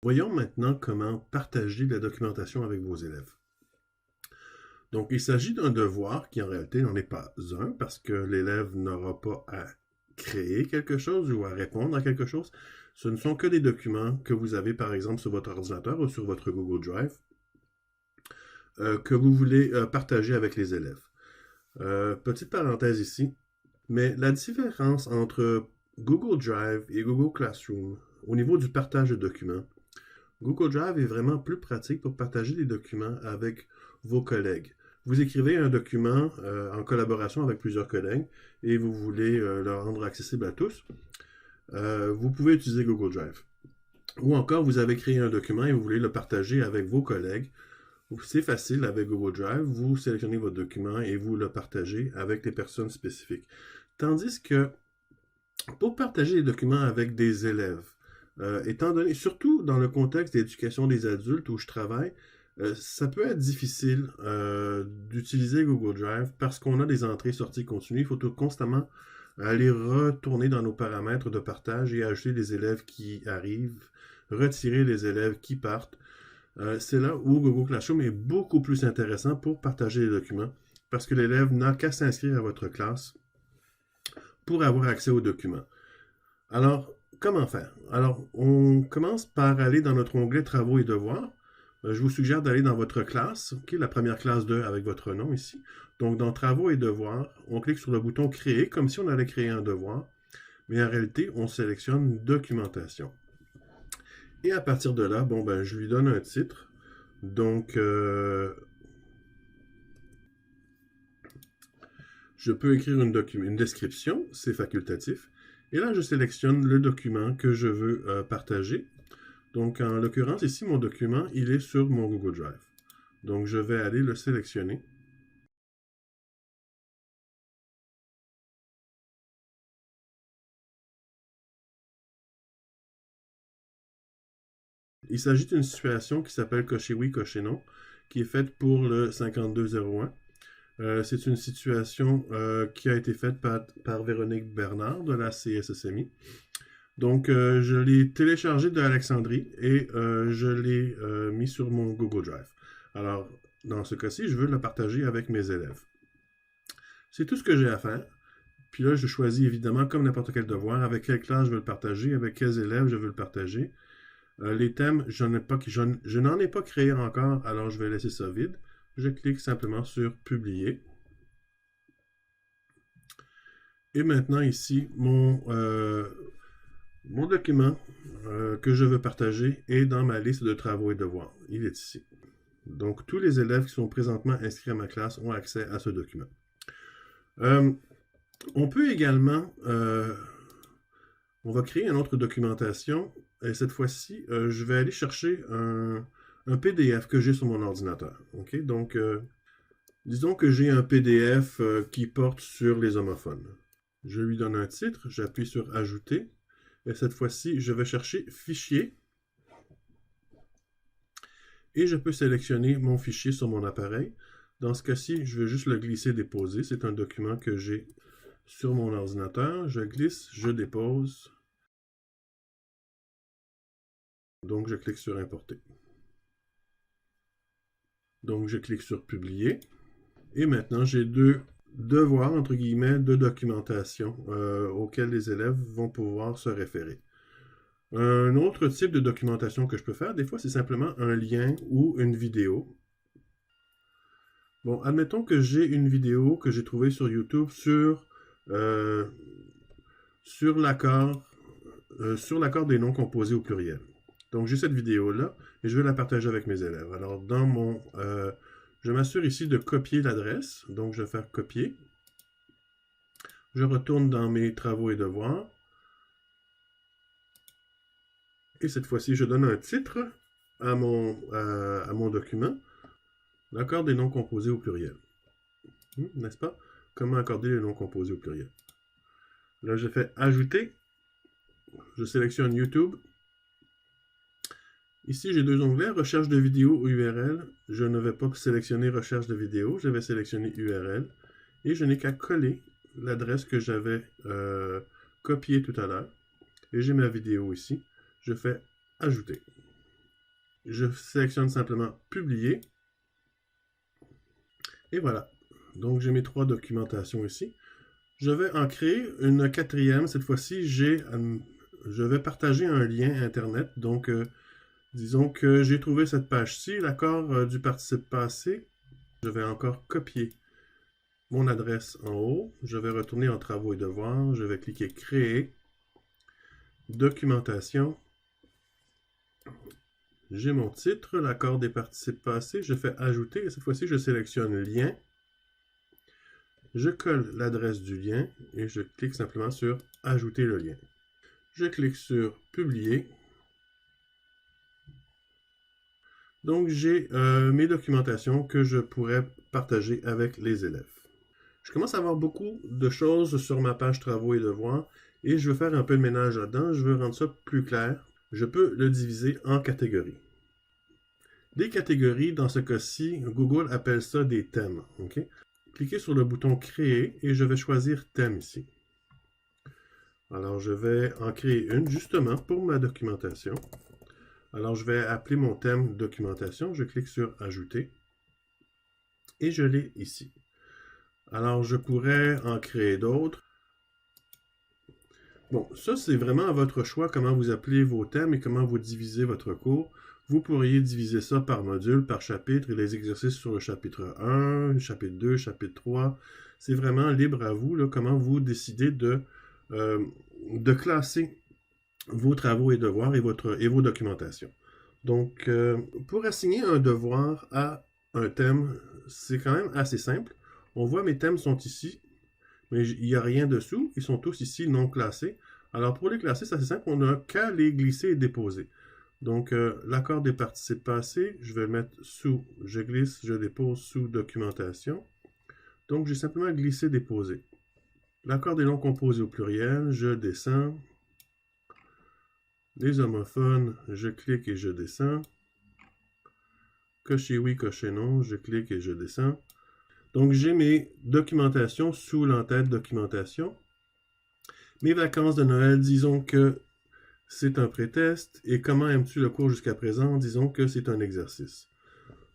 Voyons maintenant comment partager la documentation avec vos élèves. Donc, il s'agit d'un devoir qui en réalité n'en est pas un parce que l'élève n'aura pas à créer quelque chose ou à répondre à quelque chose. Ce ne sont que des documents que vous avez par exemple sur votre ordinateur ou sur votre Google Drive que vous voulez partager avec les élèves. Petite parenthèse ici, mais la différence entre Google Drive et Google Classroom au niveau du partage de documents, Google Drive est vraiment plus pratique pour partager des documents avec vos collègues. Vous écrivez un document en collaboration avec plusieurs collègues et vous voulez le rendre accessible à tous. Vous pouvez utiliser Google Drive. Ou encore, vous avez créé un document et vous voulez le partager avec vos collègues. C'est facile avec Google Drive. Vous sélectionnez votre document et vous le partagez avec les personnes spécifiques. Tandis que pour partager les documents avec des élèves, étant donné, surtout dans le contexte d'éducation des adultes où je travaille, ça peut être difficile d'utiliser Google Drive parce qu'on a des entrées-sorties continues. Il faut tout constamment aller retourner dans nos paramètres de partage et ajouter les élèves qui arrivent, retirer les élèves qui partent. C'est là où Google Classroom est beaucoup plus intéressant pour partager les documents parce que l'élève n'a qu'à s'inscrire à votre classe pour avoir accès aux documents. Alors, comment faire? Alors, on commence par aller dans notre onglet Travaux et devoirs. Je vous suggère d'aller dans votre classe, la première classe 2 avec votre nom ici. Donc, dans Travaux et devoirs, on clique sur le bouton Créer, comme si on allait créer un devoir. Mais en réalité, on sélectionne Documentation. Et à partir de là, je lui donne un titre. Donc, je peux écrire une description, c'est facultatif. Et là, je sélectionne le document que je veux partager. Donc, en l'occurrence, ici, mon document, il est sur mon Google Drive. Donc, je vais aller le sélectionner. Il s'agit d'une situation qui s'appelle Cocher oui, cocher non, qui est faite pour le 5201. C'est une situation qui a été faite par Véronique Bernard de la CSSMI. Donc, je l'ai téléchargé de Alexandrie et je l'ai mis sur mon Google Drive. Alors, dans ce cas-ci, je veux le partager avec mes élèves. C'est tout ce que j'ai à faire. Puis là, je choisis évidemment, comme n'importe quel devoir, avec quelle classe je veux le partager, avec quels élèves je veux le partager. Les thèmes, je n'en ai pas créé encore, alors je vais laisser ça vide. Je clique simplement sur Publier. Et maintenant ici, mon document que je veux partager est dans ma liste de travaux et devoirs. Il est ici. Donc, tous les élèves qui sont présentement inscrits à ma classe ont accès à ce document. On peut également, on va créer une autre documentation, et cette fois-ci, je vais aller chercher un PDF que j'ai sur mon ordinateur. Okay? Donc, disons que j'ai un PDF qui porte sur les homophones. Je lui donne un titre, j'appuie sur Ajouter, et cette fois-ci, je vais chercher Fichier, et je peux sélectionner mon fichier sur mon appareil. Dans ce cas-ci, je vais juste le glisser, déposer. C'est un document que j'ai sur mon ordinateur. Je glisse, je dépose. Donc, je clique sur Importer. Donc, je clique sur Publier. Et maintenant, j'ai deux devoirs, entre guillemets, de documentation auxquels les élèves vont pouvoir se référer. Un autre type de documentation que je peux faire, des fois, c'est simplement un lien ou une vidéo. Bon, admettons que j'ai une vidéo que j'ai trouvée sur YouTube sur l'accord des noms composés au pluriel. Donc, j'ai cette vidéo-là et je vais la partager avec mes élèves. Alors, je m'assure ici de copier l'adresse. Donc, je vais faire copier. Je retourne dans mes travaux et devoirs. Et cette fois-ci, je donne un titre à mon document. L'accord des noms composés au pluriel. N'est-ce pas? Comment accorder les noms composés au pluriel? Là, je fais Ajouter. Je sélectionne YouTube. Ici, j'ai deux onglets, Recherche de vidéo ou URL. Je ne vais pas sélectionner Recherche de vidéo, je vais sélectionner URL. Et je n'ai qu'à coller l'adresse que j'avais copiée tout à l'heure. Et j'ai ma vidéo ici. Je fais Ajouter. Je sélectionne simplement publier. Et voilà. Donc j'ai mes 3 documentations ici. Je vais en créer une 4e. Cette fois-ci, je vais partager un lien Internet. Donc, disons que j'ai trouvé cette page-ci, l'accord du participe passé. Je vais encore copier mon adresse en haut. Je vais retourner en travaux et devoirs. Je vais cliquer créer. Documentation. J'ai mon titre, l'accord des participes passés. Je fais ajouter et cette fois-ci, je sélectionne lien. Je colle l'adresse du lien et je clique simplement sur ajouter le lien. Je clique sur publier. Donc, j'ai mes documentations que je pourrais partager avec les élèves. Je commence à avoir beaucoup de choses sur ma page travaux et devoirs et je veux faire un peu de ménage là-dedans. Je veux rendre ça plus clair. Je peux le diviser en catégories. Des catégories, dans ce cas-ci, Google appelle ça des thèmes. Okay? Cliquez sur le bouton créer et je vais choisir thème ici. Alors, je vais en créer une justement pour ma documentation. Alors, je vais appeler mon thème documentation. Je clique sur ajouter et je l'ai ici. Alors, je pourrais en créer d'autres. Bon, ça, c'est vraiment à votre choix comment vous appelez vos thèmes et comment vous divisez votre cours. Vous pourriez diviser ça par module, par chapitre, et les exercices sur le chapitre 1, chapitre 2, chapitre 3. C'est vraiment libre à vous, là, comment vous décidez de classer vos travaux et devoirs et vos documentations. Donc, pour assigner un devoir à un thème, c'est quand même assez simple. On voit mes thèmes sont ici, mais il n'y a rien dessous. Ils sont tous ici non classés. Alors, pour les classer, c'est assez simple. On n'a qu'à les glisser et déposer. Donc, l'accord des participes passés, je vais le mettre sous, je glisse, je dépose sous documentation. Donc, j'ai simplement glissé, déposer. L'accord des noms composés au pluriel, je descends. Les homophones, je clique et je descends. Cocher oui, cocher non, je clique et je descends. Donc, j'ai mes documentations sous l'entête documentation. Mes vacances de Noël, disons que c'est un pré-test. Et comment aimes-tu le cours jusqu'à présent? Disons que c'est un exercice.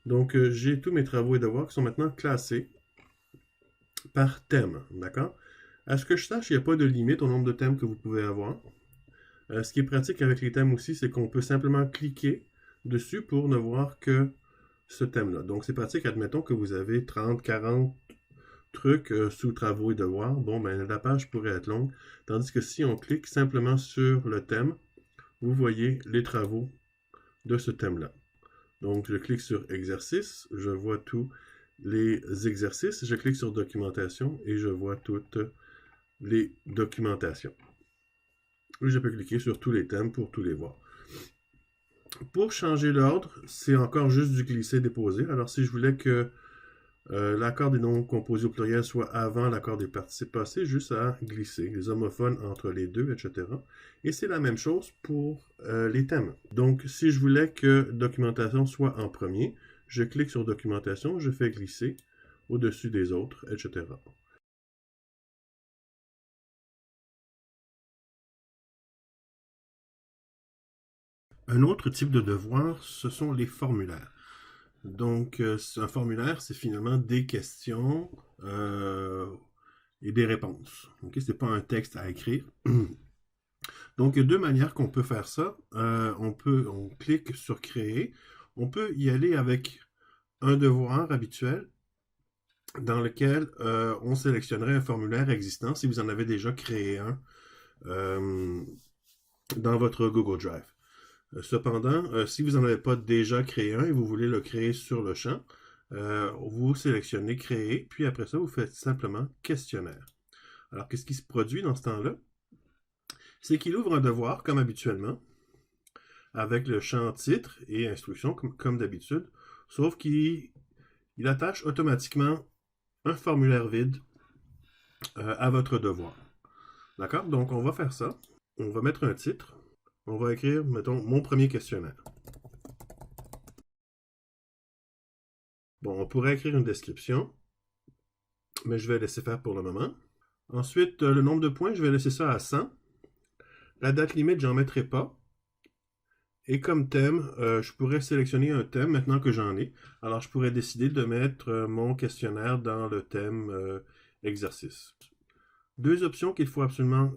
Donc, j'ai tous mes travaux et devoirs qui sont maintenant classés par thème. D'accord? À ce que je sache, il n'y a pas de limite au nombre de thèmes que vous pouvez avoir. Ce qui est pratique avec les thèmes aussi, c'est qu'on peut simplement cliquer dessus pour ne voir que ce thème-là. Donc, c'est pratique, admettons que vous avez 30, 40 trucs sous travaux et devoirs. Bon, ben, la page pourrait être longue. Tandis que si on clique simplement sur le thème, vous voyez les travaux de ce thème-là. Donc, je clique sur exercice, je vois tous les exercices. Je clique sur documentation et je vois toutes les documentations. Et je peux cliquer sur tous les thèmes pour tous les voir. Pour changer l'ordre, c'est encore juste du glisser-déposer. Alors, si je voulais que l'accord des noms composés au pluriel soit avant l'accord des participes passés, juste à glisser les homophones entre les deux, etc. Et c'est la même chose pour les thèmes. Donc, si je voulais que documentation soit en premier, je clique sur documentation, je fais glisser au-dessus des autres, etc. Un autre type de devoir, ce sont les formulaires. Donc, un formulaire, c'est finalement des questions et des réponses. Okay? Ce n'est pas un texte à écrire. Donc, il y a deux manières qu'on peut faire ça. On clique sur créer. On peut y aller avec un devoir habituel dans lequel on sélectionnerait un formulaire existant si vous en avez déjà créé un dans votre Google Drive. Cependant, si vous n'en avez pas déjà créé un et vous voulez le créer sur le champ, vous sélectionnez créer, puis après ça, vous faites simplement questionnaire. Alors, qu'est-ce qui se produit dans ce temps-là? C'est qu'il ouvre un devoir, comme habituellement, avec le champ titre et instruction, comme d'habitude, sauf qu'il attache automatiquement un formulaire vide à votre devoir. D'accord? Donc, on va faire ça. On va mettre un titre. On va écrire, mettons, mon premier questionnaire. Bon, on pourrait écrire une description, mais je vais laisser faire pour le moment. Ensuite, le nombre de points, je vais laisser ça à 100. La date limite, j'en mettrai pas. Et comme thème, je pourrais sélectionner un thème maintenant que j'en ai. Alors, je pourrais décider de mettre mon questionnaire dans le thème exercice. Deux options qu'il faut absolument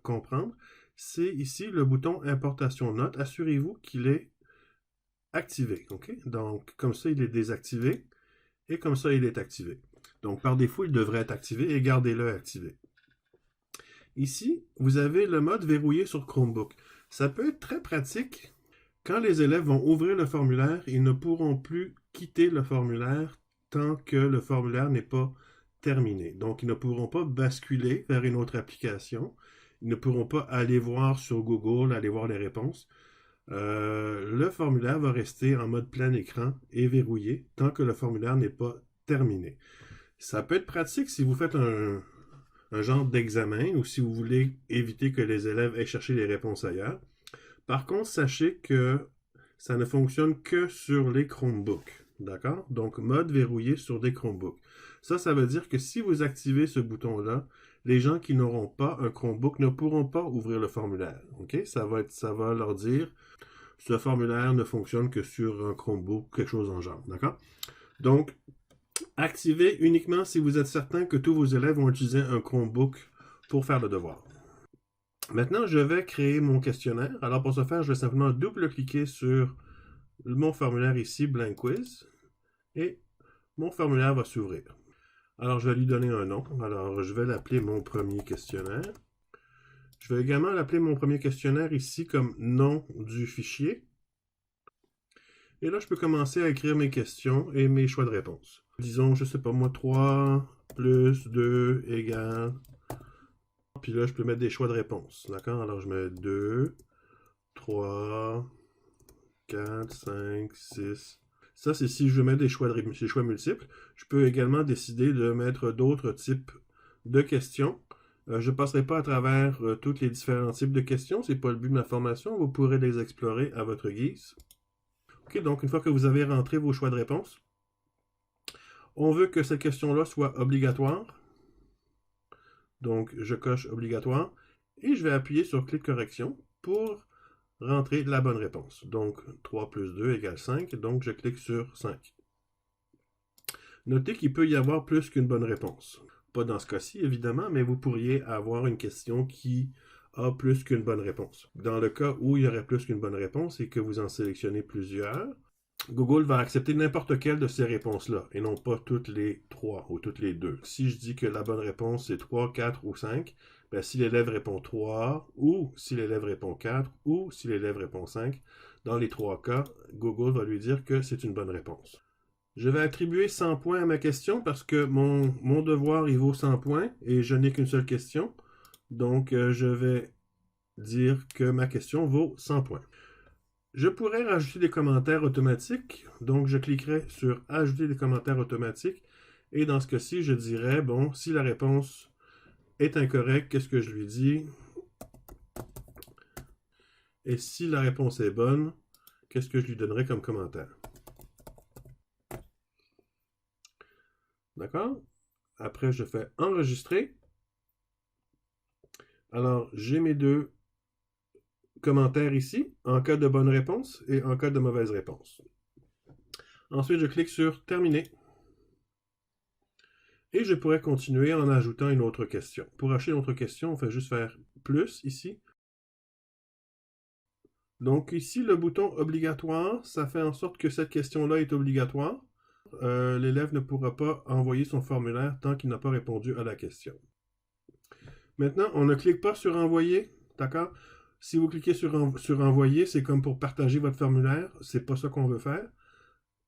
comprendre. C'est ici le bouton Importation notes. Assurez-vous qu'il est activé. Okay? Donc, comme ça, il est désactivé. Et comme ça, il est activé. Donc, par défaut, il devrait être activé et gardez-le activé. Ici, vous avez le mode verrouillé sur Chromebook. Ça peut être très pratique. Quand les élèves vont ouvrir le formulaire, ils ne pourront plus quitter le formulaire tant que le formulaire n'est pas terminé. Donc, ils ne pourront pas basculer vers une autre application. Ils ne pourront pas aller voir sur Google, aller voir les réponses. Le formulaire va rester en mode plein écran et verrouillé tant que le formulaire n'est pas terminé. Ça peut être pratique si vous faites un genre d'examen ou si vous voulez éviter que les élèves aillent chercher les réponses ailleurs. Par contre, sachez que ça ne fonctionne que sur les Chromebooks. D'accord? Donc, mode verrouillé sur des Chromebooks. Ça veut dire que si vous activez ce bouton-là, les gens qui n'auront pas un Chromebook ne pourront pas ouvrir le formulaire. OK? Ça va leur dire ce formulaire ne fonctionne que sur un Chromebook, quelque chose en genre. D'accord? Donc, activez uniquement si vous êtes certain que tous vos élèves vont utiliser un Chromebook pour faire le devoir. Maintenant, je vais créer mon questionnaire. Alors, pour ce faire, je vais simplement double-cliquer sur mon formulaire ici, Blank Quiz, et mon formulaire va s'ouvrir. Alors, je vais lui donner un nom. Alors, je vais l'appeler mon premier questionnaire. Je vais également l'appeler mon premier questionnaire ici comme nom du fichier. Et là, je peux commencer à écrire mes questions et mes choix de réponse. Disons, je sais pas moi, 3 plus 2 égale... Puis là, je peux mettre des choix de réponse. D'accord? Alors, je mets 2, 3, 4, 5, 6. Ça, c'est si je veux mettre des choix multiples. Je peux également décider de mettre d'autres types de questions. Je ne passerai pas à travers tous les différents types de questions. Ce n'est pas le but de ma formation. Vous pourrez les explorer à votre guise. OK, donc une fois que vous avez rentré vos choix de réponse, on veut que cette question-là soit obligatoire. Donc, je coche obligatoire et je vais appuyer sur clic correction pour rentrer la bonne réponse. Donc, 3 plus 2 égale 5, donc je clique sur 5. Notez qu'il peut y avoir plus qu'une bonne réponse. Pas dans ce cas-ci, évidemment, mais vous pourriez avoir une question qui a plus qu'une bonne réponse. Dans le cas où il y aurait plus qu'une bonne réponse et que vous en sélectionnez plusieurs, Google va accepter n'importe quelle de ces réponses-là, et non pas toutes les 3 ou toutes les 2. Si je dis que la bonne réponse c'est 3, 4 ou 5, ben, si l'élève répond 3, ou si l'élève répond 4, ou si l'élève répond 5, dans les 3 cas, Google va lui dire que c'est une bonne réponse. Je vais attribuer 100 points à ma question parce que mon devoir il vaut 100 points et je n'ai qu'une seule question. Donc, je vais dire que ma question vaut 100 points. Je pourrais rajouter des commentaires automatiques. Donc, je cliquerai sur Ajouter des commentaires automatiques. Et dans ce cas-ci, je dirais, bon, si la réponse est incorrecte, qu'est-ce que je lui dis? Et si la réponse est bonne, qu'est-ce que je lui donnerai comme commentaire? D'accord? Après, je fais enregistrer. Alors, j'ai mes deux commentaires ici, en cas de bonne réponse et en cas de mauvaise réponse. Ensuite, je clique sur terminer. Et je pourrais continuer en ajoutant une autre question. Pour acheter une autre question, on fait juste faire plus ici. Donc ici, le bouton obligatoire, ça fait en sorte que cette question-là est obligatoire. L'élève ne pourra pas envoyer son formulaire tant qu'il n'a pas répondu à la question. Maintenant, on ne clique pas sur envoyer, d'accord? Si vous cliquez sur envoyer, c'est comme pour partager votre formulaire. C'est pas ça qu'on veut faire.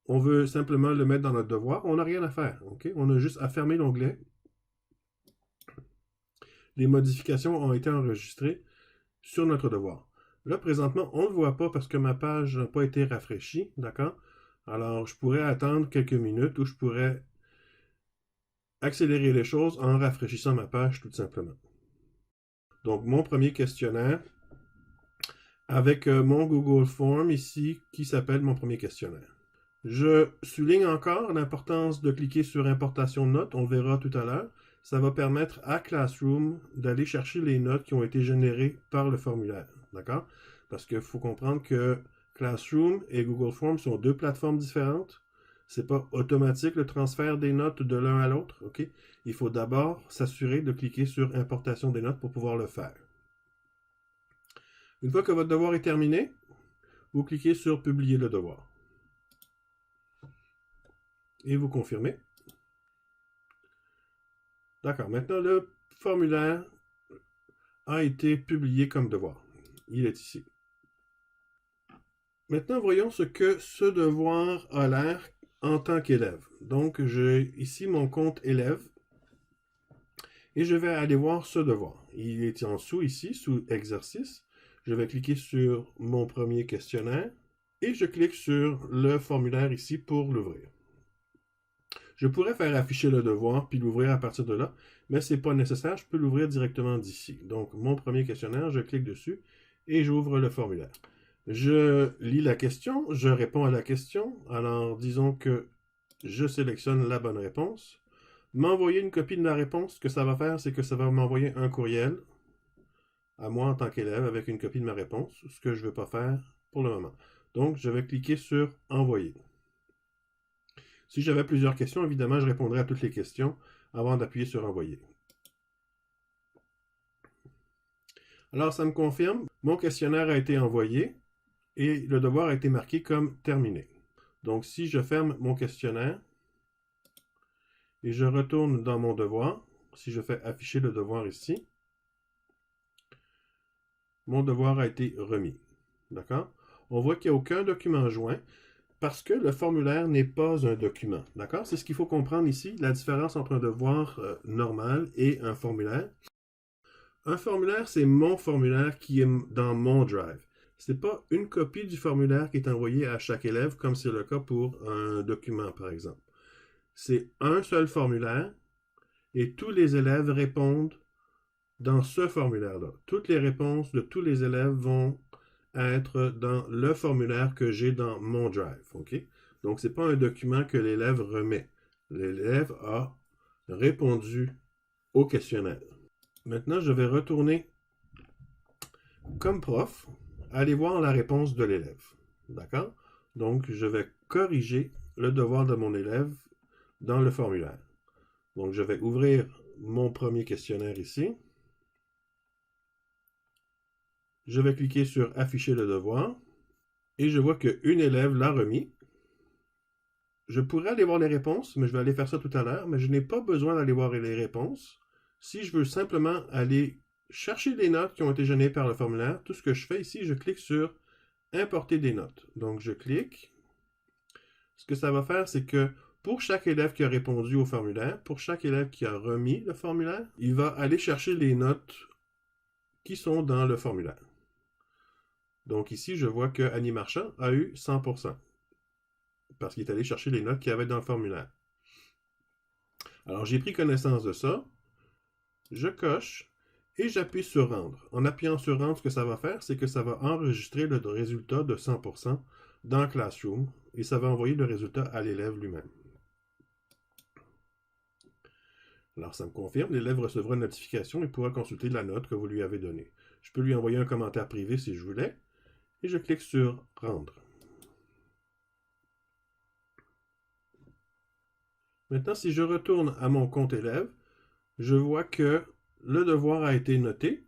On veut simplement le mettre dans notre devoir. On n'a rien à faire. Okay? On a juste à fermer l'onglet. Les modifications ont été enregistrées sur notre devoir. Là, présentement, on ne le voit pas parce que ma page n'a pas été rafraîchie. D'accord? Alors, je pourrais attendre quelques minutes ou je pourrais accélérer les choses en rafraîchissant ma page tout simplement. Donc, mon premier questionnaire avec mon Google Form ici qui s'appelle mon premier questionnaire. Je souligne encore l'importance de cliquer sur Importation de notes, on le verra tout à l'heure. Ça va permettre à Classroom d'aller chercher les notes qui ont été générées par le formulaire. D'accord? Parce qu'il faut comprendre que Classroom et Google Forms sont deux plateformes différentes. C'est pas automatique le transfert des notes de l'un à l'autre. OK? Il faut d'abord s'assurer de cliquer sur Importation des notes pour pouvoir le faire. Une fois que votre devoir est terminé, vous cliquez sur Publier le devoir. Et vous confirmez. D'accord. Maintenant, le formulaire a été publié comme devoir. Il est ici. Maintenant, voyons ce que ce devoir a l'air en tant qu'élève. Donc, j'ai ici mon compte élève et je vais aller voir ce devoir. Il est en dessous ici, sous exercice. Je vais cliquer sur mon premier questionnaire et je clique sur le formulaire ici pour l'ouvrir. Je pourrais faire afficher le devoir puis l'ouvrir à partir de là, mais ce n'est pas nécessaire, je peux l'ouvrir directement d'ici. Donc, mon premier questionnaire, je clique dessus et j'ouvre le formulaire. Je lis la question, je réponds à la question. Alors, disons que je sélectionne la bonne réponse. M'envoyer une copie de la réponse, ce que ça va faire, c'est que ça va m'envoyer un courriel à moi en tant qu'élève avec une copie de ma réponse, ce que je ne veux pas faire pour le moment. Donc, je vais cliquer sur « Envoyer ». Si j'avais plusieurs questions, évidemment, je répondrais à toutes les questions avant d'appuyer sur « Envoyer ». Alors, ça me confirme, mon questionnaire a été envoyé et le devoir a été marqué comme « Terminé ». Donc, si je ferme mon questionnaire et je retourne dans mon devoir, si je fais afficher le devoir ici, mon devoir a été remis. D'accord? On voit qu'il n'y a aucun document joint parce que le formulaire n'est pas un document. D'accord? C'est ce qu'il faut comprendre ici, la différence entre un devoir normal et un formulaire. Un formulaire, c'est mon formulaire qui est dans mon Drive. Ce n'est pas une copie du formulaire qui est envoyée à chaque élève, comme c'est le cas pour un document, par exemple. C'est un seul formulaire et tous les élèves répondent dans ce formulaire-là. Toutes les réponses de tous les élèves vont être dans le formulaire que j'ai dans mon Drive. Okay? Donc, ce n'est pas un document que l'élève remet. L'élève a répondu au questionnaire. Maintenant, je vais retourner comme prof, aller voir la réponse de l'élève. D'accord? Donc, je vais corriger le devoir de mon élève dans le formulaire. Donc, je vais ouvrir mon premier questionnaire ici. Je vais cliquer sur « Afficher le devoir » et je vois qu'une élève l'a remis. Je pourrais aller voir les réponses, mais je vais aller faire ça tout à l'heure, mais je n'ai pas besoin d'aller voir les réponses. Si je veux simplement aller chercher les notes qui ont été générées par le formulaire, tout ce que je fais ici, je clique sur « Importer des notes ». Donc, je clique. Ce que ça va faire, c'est que pour chaque élève qui a répondu au formulaire, pour chaque élève qui a remis le formulaire, il va aller chercher les notes qui sont dans le formulaire. Donc ici, je vois que Annie Marchand a eu 100%, parce qu'il est allé chercher les notes qu'il y avait dans le formulaire. Alors, j'ai pris connaissance de ça, je coche, et j'appuie sur « Rendre ». En appuyant sur « Rendre », ce que ça va faire, c'est que ça va enregistrer le résultat de 100% dans Classroom, et ça va envoyer le résultat à l'élève lui-même. Alors, ça me confirme, l'élève recevra une notification et pourra consulter la note que vous lui avez donnée. Je peux lui envoyer un commentaire privé si je voulais, et je clique sur « Rendre ». Maintenant, si je retourne à mon compte élève, je vois que le devoir a été noté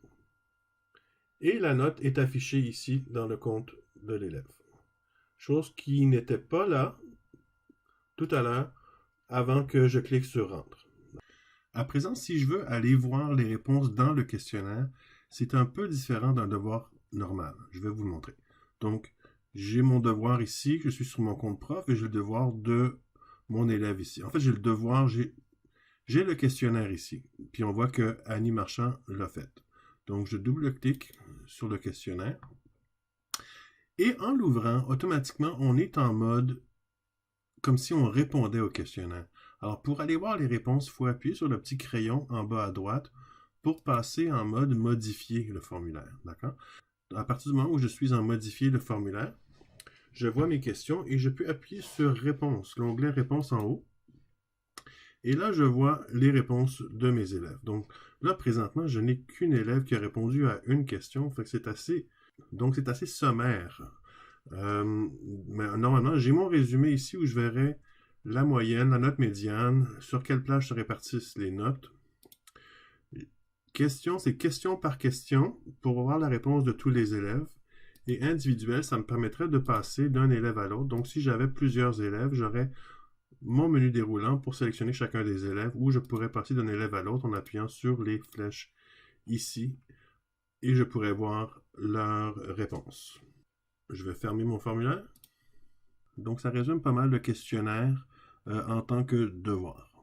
et la note est affichée ici dans le compte de l'élève. Chose qui n'était pas là tout à l'heure avant que je clique sur « Rendre ». À présent, si je veux aller voir les réponses dans le questionnaire, c'est un peu différent d'un devoir normal. Je vais vous le montrer. Donc, j'ai mon devoir ici, je suis sur mon compte prof et j'ai le devoir de mon élève ici. En fait, j'ai le devoir, j'ai le questionnaire ici. Puis on voit que Annie Marchand l'a fait. Donc, je double-clique sur le questionnaire. Et en l'ouvrant, automatiquement, on est en mode comme si on répondait au questionnaire. Alors, pour aller voir les réponses, il faut appuyer sur le petit crayon en bas à droite pour passer en mode « Modifier le formulaire ». D'accord? À partir du moment où je suis en « Modifier le formulaire », je vois mes questions et je peux appuyer sur « Réponses », l'onglet « Réponses » en haut. Et là, je vois les réponses de mes élèves. Donc là, présentement, je n'ai qu'une élève qui a répondu à une question. Fait que c'est assez Donc, c'est assez sommaire. Mais normalement, j'ai mon résumé ici où je verrai la moyenne, la note médiane, sur quelle plage se répartissent les notes. Question, c'est question par question pour avoir la réponse de tous les élèves. Et individuel, ça me permettrait de passer d'un élève à l'autre. Donc, si j'avais plusieurs élèves, j'aurais mon menu déroulant pour sélectionner chacun des élèves où je pourrais passer d'un élève à l'autre en appuyant sur les flèches ici et je pourrais voir leurs réponses. Je vais fermer mon formulaire. Donc, ça résume pas mal le questionnaire en tant que devoir.